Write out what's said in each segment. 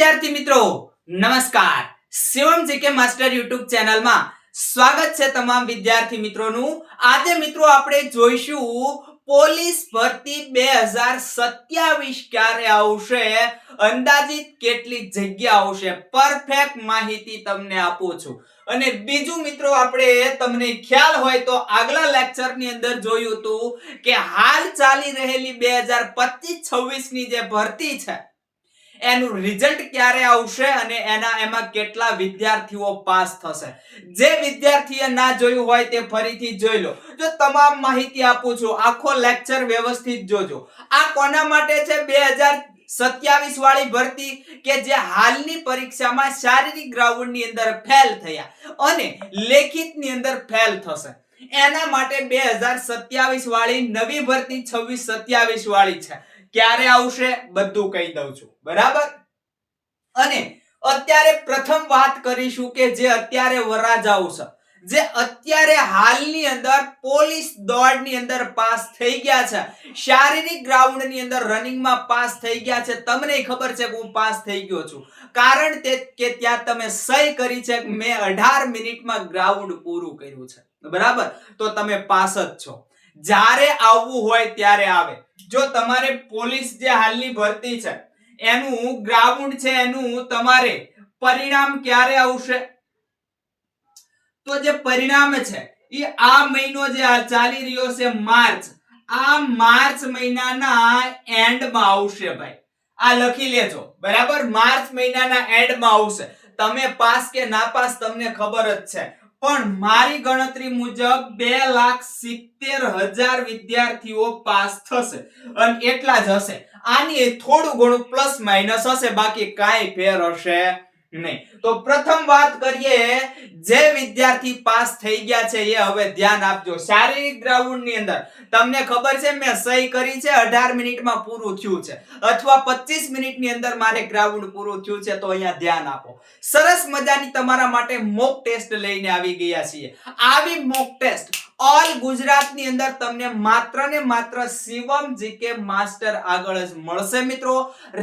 વિદ્યાર્થી મિત્રો નમસ્કાર Shivam GK master YouTube channel માં સ્વાગત છે તમામ વિદ્યાર્થી મિત્રોનું। આજે મિત્રો આપણે જોઈશું પોલીસ ભરતી 2027 ક્યારે આવશે, અંદાજિત કેટલી જગ્યા આવશે, પરફેક્ટ માહિતી તમને આપું છું। અને બીજું મિત્રો આપણે તમને ખ્યાલ હોય તો આગલા લેક્ચર ની અંદર જોયું હતું કે હાલ ચાલી રહેલી 2025-26 ની જે ભરતી છે એનું રિઝલ્ટ ક્યારે આવશે અને એમાં કેટલા વિદ્યાર્થીઓ પાસ થશે। જે વિદ્યાર્થીએ ના જોયું હોય તે ફરીથી જોઈ લો। જો તમામ માહિતી આપું છું, આખો લેક્ચર વ્યવસ્થિત જોજો। આ કોના માટે છે? 2027 વાળી ભરતી કે જે હાલની પરીક્ષામાં શારીરિક ગ્રાઉન્ડ ની અંદર ફેલ થયા અને લેખિત ની અંદર ફેલ થશે, એના માટે 2027 વાળી નવી ભરતી 26-27 વાળી છે। ક્યારે આવશે બધું કહી દઉં છું, બરાબર। અને અત્યારે પ્રથમ વાત કરીશું કે જે અત્યારે વરાજાઓ છે, જે અત્યારે હાલની અંદર પોલીસ દોડની અંદર પાસ થઈ ગયા છે, શારીરિક ગ્રાઉન્ડ ની અંદર રનિંગ માં પાસ થઈ ગયા છે। તમને ખબર છે કે હું પાસ થઈ ગયો છું, કારણ કે ત્યાં તમે સહી કરી છે કે મેં 18 મિનિટમાં ગ્રાઉન્ડ પૂરું કર્યું છે, બરાબર। તો તમે પાસ જ છો। જ્યારે આવવું હોય ત્યારે આવે। જો તમારે પોલીસ જે હાલની ભરતી છે એનું ગ્રાઉન્ડ છે, એનું તમારે પરિણામ ક્યારે આવશે? તો જે પરિણામ છે એ આ મહિનો જે ચાલી રહ્યો છે માર્ચ, આ માર્ચ મહિનાના એન્ડમાં આવશે ભાઈ। આ લખી લેજો, બરાબર। માર્ચ મહિનાના એન્ડમાં આવશે। તમે પાસ કે ના પાસ તમને ખબર જ છે, પણ મારી ગણતરી મુજબ 2,70,000 વિદ્યાર્થીઓ પાસ થશે અને એટલા જ હશે। આની થોડું ઘણું પ્લસ માઇનસ હશે, બાકી કાંઈ ફેર હશે નહીં। તો પ્રથમ વાત કરીએ, જે વિદ્યાર્થી પાસ થઈ ગયા છે એ હવે ધ્યાન આપજો। શારીરિક ગ્રાઉન્ડ ની અંદર તમને ખબર છે મેં સહી કરી છે, 18 મિનિટમાં પૂરું થયું છે, અથવા 25 મિનિટની અંદર મારે ગ્રાઉન્ડ પૂરું થયું છે, તો અહીંયા ધ્યાન આપો। સરસ મજાની તમારા માટે મોક ટેસ્ટ લઈને આવી ગયા છીએ। આવી મોક ટેસ્ટ ઓલ ગુજરાતની અંદર તમને માત્ર ને માત્ર શિવમ જીકે માસ્ટર આગળ જ મળશે મિત્રો।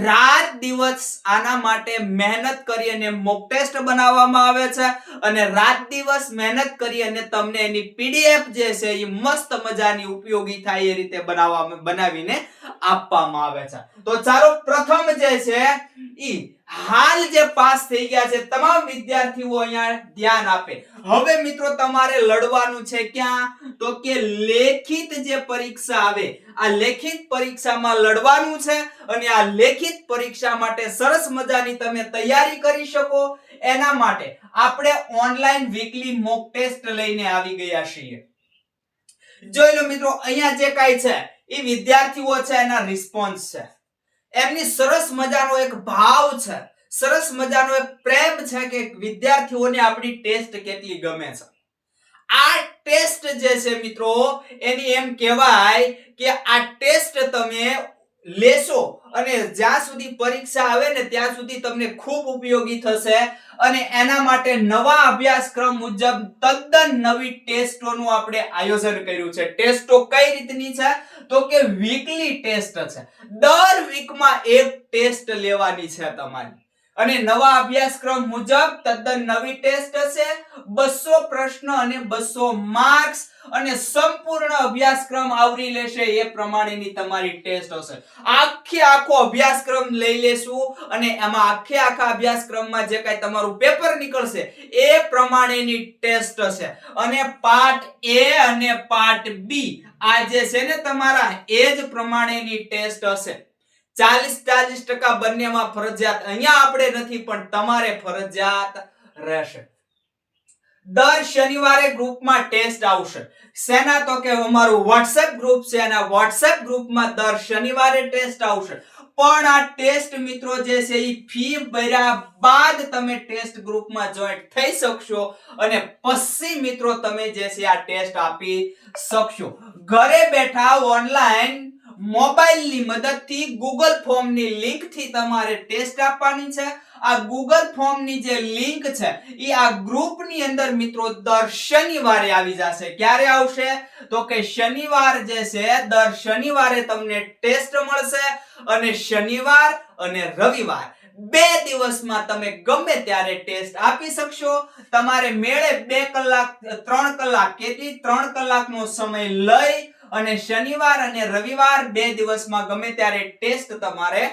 રાત દિવસ આના માટે મહેનત કરી અને મોક ટેસ્ટ બનાવવામાં આવે છે અને રાત દિવસ મહેનત કરી અને તમને એની પીડીએફ જે છે એ મસ્ત મજાની ઉપયોગી થાય એ રીતે બનાવીને આપવામાં આવે છે। તો ચાલો પ્રથમ જે છે ઈ હાલ જે પાસ થઈ ગયા છે તમામ વિદ્યાર્થીઓ અહીંયા ધ્યાન આપે। હવે મિત્રો તમારે લડવાનું છે ક્યાં? તો કે લેખિત જે પરીક્ષા આવે, આ લેખિત પરીક્ષામાં લડવાનું છે અને આ લેખિત પરીક્ષા માટે સરસ મજાની તમે તૈયારી કરી શકો એના માટે આપણે ઓનલાઈન વીકલી મોક ટેસ્ટ લઈને આવી ગયા છીએ। જોઈ લો મિત્રો, અહીંયા જે કાઈ છે એ વિદ્યાર્થીઓ છે એના રિસ્પોન્સ છે, એમની સરસ મજાનો એક ભાવ છે, સરસ મજાનો એક પ્રેમ છે કે વિદ્યાર્થીઓને આપણી ટેસ્ટ કેટલી ગમે છે। આ ટેસ્ટ જે છે મિત્રો એની એમ કહેવાય કે આ ટેસ્ટ તમે લેશો અને જ્યાં સુધી પરીક્ષા આવે ને ત્યાં સુધી તમને ખૂબ ઉપયોગી થશે। અને એના માટે નવા અભ્યાસક્રમ મુજબ તદ્દન નવી ટેસ્ટોનું આપણે આયોજન કર્યું છે। ટેસ્ટો કઈ રીતની છે? તો કે વીકલી ટેસ્ટ છે, દર વીકમાં એક ટેસ્ટ લેવાની છે તમારી, અને નવા અભ્યાસક્રમ મુજબ તદ્દન નવી ટેસ્ટ હશે। 200 પ્રશ્ન અને 200 માર્ક્સ અને સંપૂર્ણ અભ્યાસક્રમ આવરી લેશે એ પ્રમાણેની તમારી ટેસ્ટ હશે। આખો અભ્યાસક્રમ લઈ લેશું અને એમાં આખા અભ્યાસક્રમમાં જે કાઈ તમારું પેપર નીકળશે એ પ્રમાણેની ટેસ્ટ હશે। અને પાર્ટ એ અને પાર્ટ બી આ જે છે ને તમારા એ જ પ્રમાણેની ટેસ્ટ હશે। 40% બંનેમાં ફરજિયાત, અહીંયા આપણે નથી પણ તમારે ફરજિયાત રહેશે। દર શનિવારે ગ્રુપમાં ટેસ્ટ આવશે। સેના? તો કે અમારું WhatsApp ગ્રુપ છે, એના WhatsApp ગ્રુપમાં દર શનિવારે ટેસ્ટ આવશે। પણ આ ટેસ્ટ મિત્રો જે છે એ ફી ભર્યા બાદ તમે ટેસ્ટ ગ્રુપમાં જોઈન થઈ શકશો અને પછી મિત્રો તમે જે છે આ ટેસ્ટ આપી શકશો। ઘરે બેઠા ઓનલાઈન મોબાઈલની મદદથી ગૂગલ ફોર્મની લિંકથી તમારે ટેસ્ટ આપવાની છે। આ ગૂગલ ફોર્મની જે લિંક છે એ આ ગ્રુપની અંદર મિત્રો દર શનિવારે આવી જશે। ક્યારે આવશે? તો કે શનિવાર જે છે, દર શનિવારે તમને ટેસ્ટ મળશે અને શનિવાર અને રવિવાર 2 દિવસમાં તમે ગમે ત્યારે ટેસ્ટ આપી શકશો. તમારે મેળે 2 કલાક 3 કલાક કે 3 કલાકનો સમય લઈ અને શનિવાર અને રવિવાર 2 દિવસમાં ગમે ત્યારે ટેસ્ટ તમારે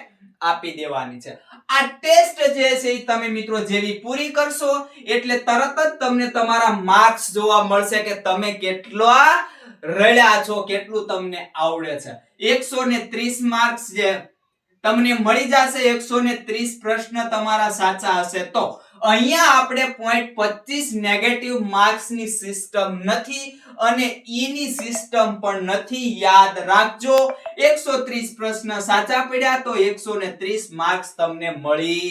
આપી દેવાની છે. આ ટેસ્ટ જે છે એ તમે મિત્રો જેવી પૂરી કરશો એટલે તરત જ તમને તમારા માર્ક્સ જોવા મળશે કે તમે કેટલા રળ્યા છો, કેટલું તમને આવડે છે. 130 માર્ક્સ જે તમને મળી જશે. 130 પ્રશ્ન તમારા સાચા હશે તો અહીંયા આપણે 0.25 નેગેટિવ માર્ક્સ ની સિસ્ટમ નથી અને ઈ ની સિસ્ટમ પણ નથી. યાદ રાખજો, 130 પ્રશ્ન સાચા પડ્યા તો 130 માર્ક્સ તમને મળી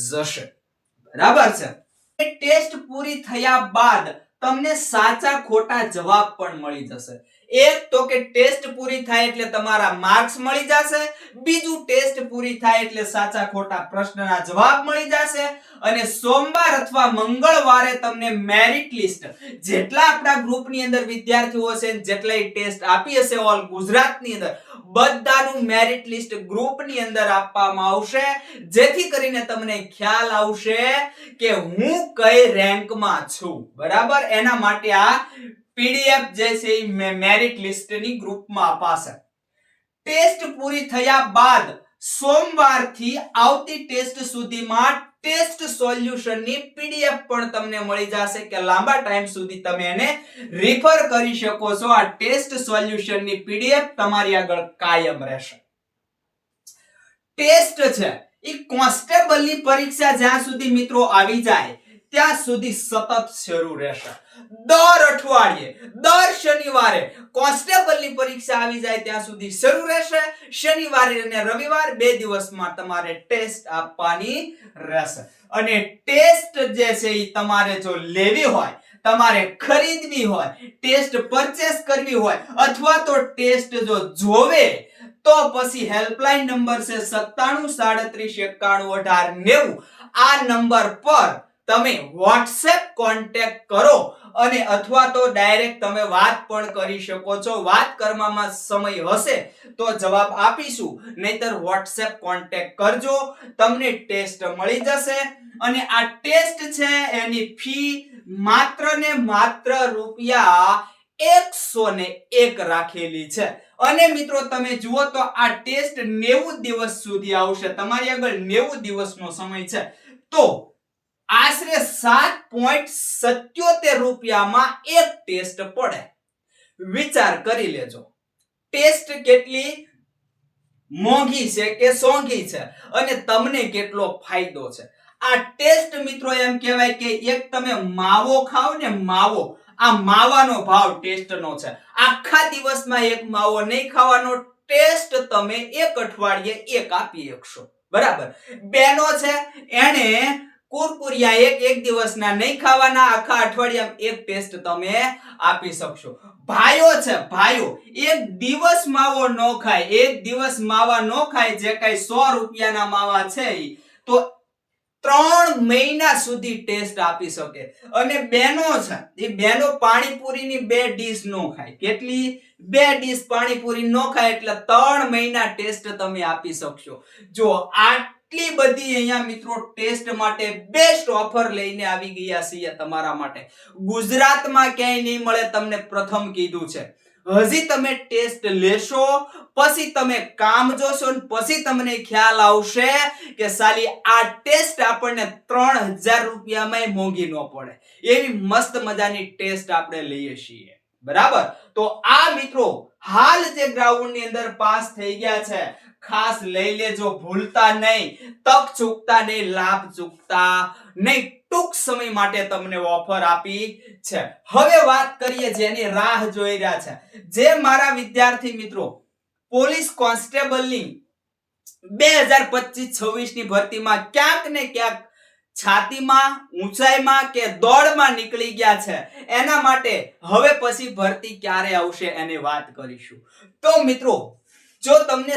જશે. બરાબર છે. ટેસ્ટ પૂરી થયા બાદ તમને સાચા ખોટા જવાબ પણ મળી જશે. એક તો કે ટેસ્ટ પૂરી થાય એટલે તમારા માર્ક્સ મળી જશે, બીજું ટેસ્ટ પૂરી થાય એટલે સાચા ખોટા પ્રશ્નના જવાબ મળી જશે અને સોમવાર અથવા મંગળવારે તમને મેરિટ લિસ્ટ જેટલા આપણા ગ્રુપની અંદર વિદ્યાર્થીઓ છે જેટલાય ટેસ્ટ આપી હશે ઓલ ગુજરાતની અંદર બધાનું મેરિટ લિસ્ટ ગ્રુપની અંદર આપવામાં આવશે, જેથી કરીને તમને ખ્યાલ આવશે કે હું કઈ રેન્કમાં છું. બરાબર, એના માટે આ પીડીએફ જે છે એ મેરિટ લિસ્ટની ગ્રુપમાં અપાશે. ટેસ્ટ પૂરી થયા બાદ સોમવારથી આવતી ટેસ્ટ સુધીમાં ટેસ્ટ સોલ્યુશનની પીડીએફ પણ તમને મળી જશે કે લાંબા ટાઈમ સુધી તમે એને રિફર કરી શકો છો. આ ટેસ્ટ સોલ્યુશનની પીડીએફ તમારી આગળ કાયમ રહેશે. ટેસ્ટ છે એ કોન્સ્ટેબલની પરીક્ષા જ્યાં સુધી મિત્રો આવી જાય ત્યાં સુધી સતત શરૂ રહેશે. દર અઠવાડિયે દર શનિવારે કોન્સ્ટેબલની પરીક્ષા આવી જાય ત્યાં સુધી શરૂ રહેશે. શનિવારે અને રવિવાર 2 દિવસમાં તમારે ટેસ્ટ આપવાની રહેશે અને ટેસ્ટ જે છે એ તમારે જો લેવી હોય, તમારે ખરીદવી હોય, ટેસ્ટ પરચેસ કરવી હોય અથવા તો ટેસ્ટ જો જોવે તો પછી હેલ્પલાઇન નંબર છે 9737911890. આ નંબર પર તમે WhatsApp કોન્ટેક્ટ કરો અને અથવા તો ડાયરેક્ટ તમે વાત પણ કરી શકો છો. વાત કરવામાં સમય હશે તો જવાબ આપીશું, નહીતર WhatsApp કોન્ટેક્ટ કરજો, તમને ટેસ્ટ મળી જશે. અને આ ટેસ્ટ છે એની ફી માત્ર ને માત્ર ₹101 રાખેલી છે. અને મિત્રો તમે જુઓ તો આ ટેસ્ટ 90 દિવસ સુધી આવશે. તમારી આગળ 90 દિવસનો સમય છે તો આશરે ₹7.77 એક ટેસ્ટ પડે. વિચાર કરી લેજો ટેસ્ટ કેટલી મોંઘી છે કે સોંઘી છે અને તમને કેટલો ફાયદો છે. આ ટેસ્ટ મિત્રો એમ કહેવાય કે એક તમે માવો ખાઓ ને, માવો, આ માવાનો ભાવ ટેસ્ટનો છે. આખા દિવસમાં એક માવો નહીં ખાવાનો, ટેસ્ટ તમે એક અઠવાડિયે એક આપી શકશો. બરાબર, બેનો છે એને કુરકુરિયા એક દિવસના નહીં ખાવાના, આખા અઠવાડિયામાં એક ટેસ્ટ તમે આપી શકશો. ભાઈઓ છે, ભાઈઓ એક દિવસ માવો ન ખાય, એક દિવસ માવા ન ખાય, જે કઈ ₹100 માવા છે તો 3 મહિના સુધી ટેસ્ટ આપી શકે. અને બેનો છે એ બેનો પાણીપુરીની 2 ડીશ ન ખાય. કેટલી? 2 ડીશ પાણીપુરી ન ખાય એટલે 3 મહિના ટેસ્ટ તમે આપી શકશો. જો આટલી બધી અહીંયા મિત્રો ટેસ્ટ માટે બેસ્ટ ઓફર લઈને આવી ગયા છીએ તમારા માટે. ગુજરાતમાં ક્યાંય નહીં મળે, તમને પ્રથમ કીધું છે. હજી તમે ટેસ્ટ લેશો પછી તમે કામ જોશો ને પછી તમને ખ્યાલ આવશે કે સાલી આ ટેસ્ટ આપણને ₹3000 માં મોંઘી ન પડે. એવી મસ્ત મજાની ટેસ્ટ આપણે લઈએ છીએ. બરાબર, તો આ મિત્રો હાલ જે ગ્રાઉન્ડ ની અંદર પાસ થઈ ગયા છે ખાસ લઈ લેજો, ભૂલતા નહીં, તક ચૂકતા નહીં, લાભ ચૂકતા નહીં. ટૂંક સમય માટે તમને ઓફર આપી છે. હવે વાત કરીએ જેની રાહ જોઈ રહ્યા છે, જે મારા વિદ્યાર્થી મિત્રો પોલીસ કોન્સ્ટેબલની 2025-26 ની ભરતીમાં ક્યાંક ને ક્યાંક છાતીમાં, ઊંચાઈમાં કે દોડમાં નીકળી ગયા છે, એના માટે હવે પછી ભરતી ક્યારે આવશે એની વાત કરીશું. તો મિત્રો જો તમે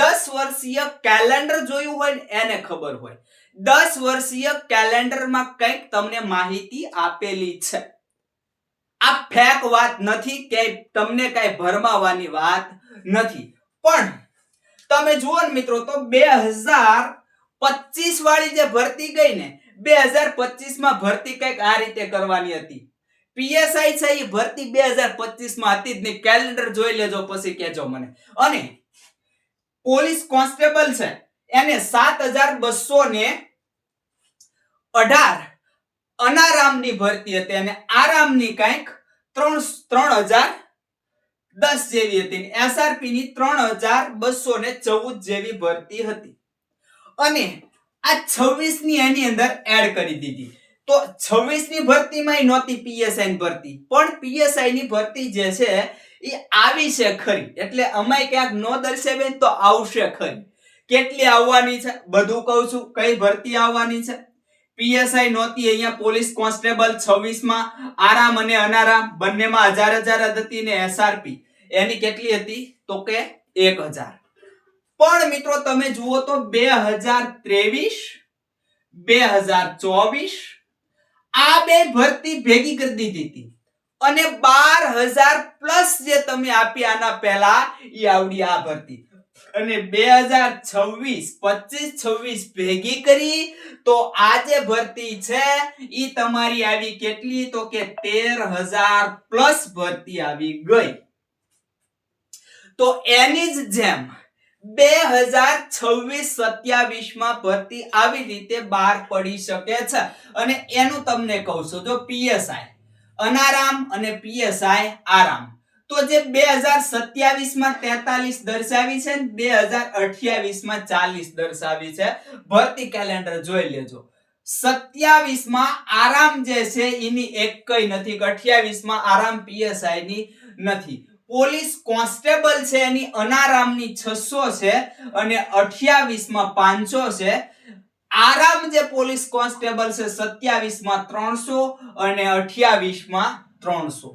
10 વર્ષીય કેલેન્ડર જોયું હોય ને એને ખબર હોય, 10 વર્ષીય કેલેન્ડરમાં કંઈક તમને માહિતી આપેલી છે. આ ફેક વાત નથી કે તમને કઈ ભરમાવાની વાત નથી, પણ તમે જુઓ ને મિત્રો તો 2025 25 વાળી જે ભરતી ગઈ ને 2025 માં ભરતી કઈક આ રીતે કરવાની હતી. પીએસઆઈ છે એ ભરતી 2025 માં હતી જ નહીં. કેલેન્ડર જોઈ લેજો પછી કહેજો મને. અને પોલીસ કોન્સ્ટેબલ છે એને 7218 અનારામની ભરતી હતી અને આરામની કંઈક 3010 જેવી હતી. એસઆરપી ની 3214 જેવી ભરતી હતી. અને આ 26 ની એની અંદર એડ કરી દીધી. તો 26 ની ભરતીમાં નહોતી પીએસઆઈ ની ભરતી, પણ પીએસઆઈ ની ભરતી જે છે એ આવી છે ખરી. એટલે અમાય ક્યાંક નો દર્શાવે તો આવશે ખરી. કેટલી આવવાની છે બધું કહું છું. કઈ ભરતી આવવાની છે? પીએસઆઈ નહોતી અહીંયા. પોલીસ કોન્સ્ટેબલ 26 માં આરામ અને અનારામ બંનેમાં 1000 હતી ને એસઆરપી એની કેટલી હતી તો કે 1000. પણ મિત્રો તમે જુઓ તો 2023 2024 આ બે ભરતી ભેગી કરી દીધી હતી અને 12000 પ્લસ જે તમે આપી આના પહેલા ઈ આવડી આ ભરતી. અને 2026 25-26 ભેગી કરી તો આ જે ભરતી છે ઈ તમારી આવી કેટલી તો કે 13000 પ્લસ ભરતી આવી ગઈ. તો એની જ જેમ 2026-27 માં ભરતી આવી રીતે બહાર પડી શકે છે. અને એનું તમને કહું છું, જો પીએસઆઈ અનારામ અને પીએસઆઈ આરામ, તો જે 2027 માં 43 દર્શાવી છે ને 2028 માં 40 દર્શાવી છે. ભરતી કેલેન્ડર જોઈ લેજો. 27 માં આરામ જે છે એની એક કઈ નથી. 28 માં આરામ પીએસઆઈ ની નથી. પોલીસ કોન્સ્ટેબલ છે એની અનારામની 600 છે અને 28 માં 500 છે. આરામ જે પોલીસ કોન્સ્ટેબલ છે 27 માં 300 અને 28 માં 300.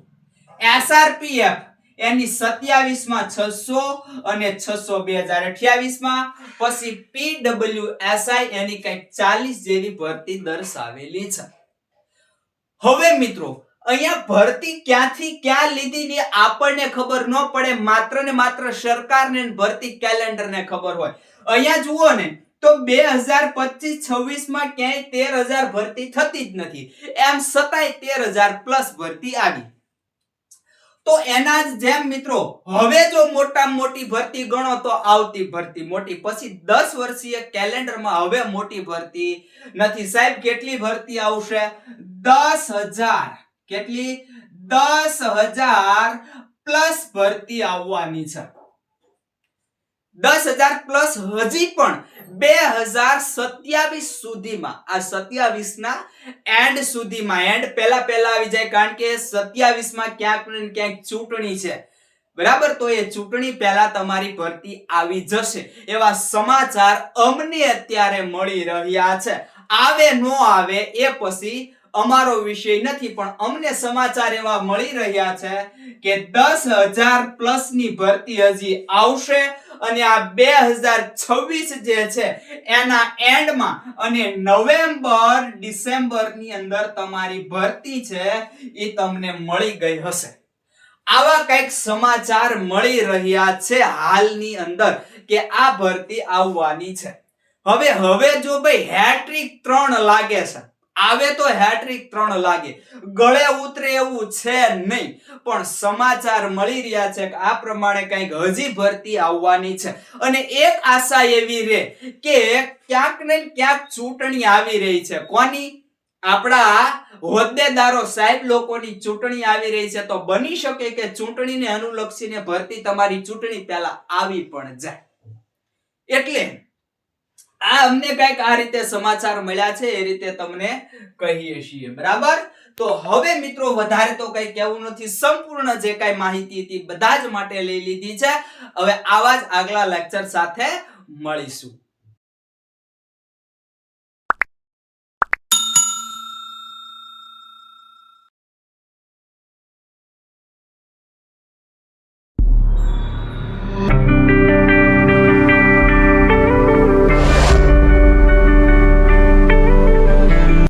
એસઆરપીએફ એની 27 માં 600 અને 600 2028 માં. પછી પીડબ્લ્યુએસઆઈ એની કઈક 40 જેવી ભરતી દર્શાવેલી છે. હવે મિત્રો અહીંયા ભરતી ક્યાંથી ક્યાં લીધી ને આપણને ખબર ન પડે. માત્ર ને માત્ર સરકારને ભરતી કેલેન્ડરને ખબર હોય. અહીંયા જુઓ ને તો 2025-26 માં ક્યાંય 13000 ભરતી થતી જ નથી. એમ છતાંય 13000 પ્લસ ભરતી આવી. તો એના જ જેમ મિત્રો હવે જો મોટામાં મોટી ભરતી ગણો તો આવતી ભરતી મોટી. પછી 10 વર્ષીય કેલેન્ડરમાં હવે મોટી ભરતી નથી. સાહેબ કેટલી ભરતી આવશે? 10000. કેટલી? 10000 પ્લસ ભરતી આવવાની છે. 10000 પ્લસ હજી પણ 2027 સુધીમાં, આ 27 ના એન્ડ સુધીમાં, એન્ડ પહેલા આવી જાય કારણ કે 27 માં ક્યાંક ને ક્યાંક ચૂંટણી છે, બરાબર? તો એ ચૂંટણી પહેલા તમારી ભરતી આવી જશે એવા સમાચાર અમને અત્યારે મળી રહ્યા છે. આવે નો આવે એ પછી અમારો વિષય નથી, પણ અમને સમાચાર એવા મળી રહ્યા છે કે 10000 પ્લસ ની ભરતી હજી આવશે. અને આ 2026 જે છે એના એન્ડમાં અને નવેમ્બર ડિસેમ્બર ની અંદર તમારી ભરતી છે એ તમને મળી ગઈ હશે. આવા કઈક સમાચાર મળી રહ્યા છે હાલની અંદર કે આ ભરતી આવવાની છે. હવે જો ભાઈ હેટ્રિક 3 લાગે છે, આવે તો હેટ્રિક 3 લાગે, ગળે ઉતરે એવું છે નહીં, પણ સમાચાર મળી રહ્યા છે કે આ પ્રમાણે કંઈક હજી ભરતી આવવાની છે. અને એક આશા એવી રે કે ક્યાંક ને ક્યાંક ચૂંટણી આવી રહી છે. કોની? આપણા હોદ્દેદારો સાહેબ લોકોની ચૂંટણી આવી રહી છે. તો બની શકે કે ચૂંટણીને અનુલક્ષીને ભરતી તમારી ચૂંટણી પહેલા આવી પણ જાય. એટલે આ અમને કઈક આ રીતે સમાચાર મળ્યા છે, એ રીતે તમને કહીએ છીએ, બરાબર? તો હવે મિત્રો વધારે તો કઈ કહેવું નથી. સંપૂર્ણ જે કઈ માહિતી હતી બધા જ માટે લઈ લીધી છે. હવે આવા જ આગલા લેક્ચર સાથે મળીશું.